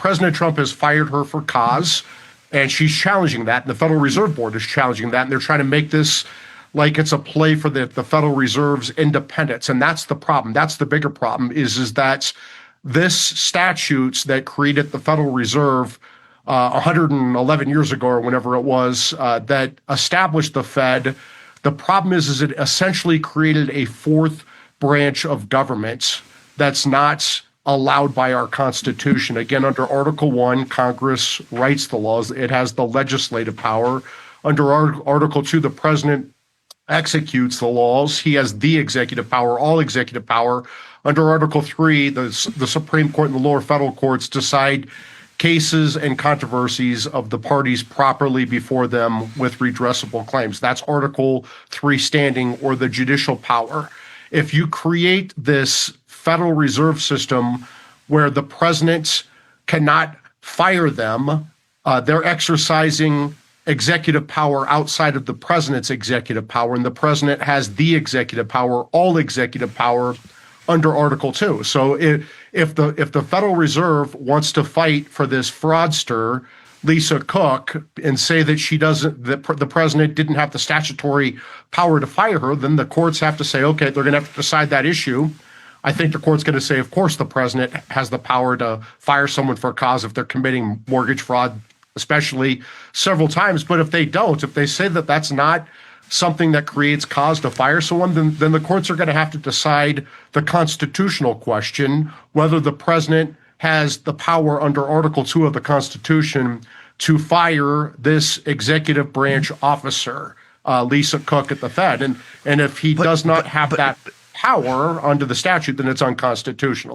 President Trump has fired her for cause, and she's challenging that, and the Federal Reserve Board is challenging that, and they're trying to make this like it's a play for the Federal Reserve's independence. And that's the problem. That's the bigger problem is that this statutes that created the Federal Reserve 111 years ago or whenever it was, that established the Fed. The problem is it essentially created a fourth branch of government that's not allowed by our Constitution. Again, under Article 1, Congress writes the laws. It has the legislative power. Under Article 2, the president executes the laws. He has the executive power, all executive power. Under Article 3, the Supreme Court and the lower federal courts decide cases and controversies of the parties properly before them with redressable claims. That's Article 3 standing, or the judicial power. If you create this Federal Reserve System where the president cannot fire them, they're exercising executive power outside of the president's executive power, and the president has the executive power, all executive power, under Article 2. So if the Federal Reserve wants to fight for this fraudster, Lisa Cook, and say that the president didn't have the statutory power to fire her, then the courts have to say, okay, they're going to have to decide that issue. I think the court's going to say, of course, the president has the power to fire someone for a cause if they're committing mortgage fraud, especially several times. But if they don't, if they say that that's not something that creates cause to fire someone, then the courts are going to have to decide the constitutional question, whether the president has the power under Article 2 of the Constitution to fire this executive branch officer, Lisa Cook at the Fed. And if he does not have that power under the statute, then it's unconstitutional.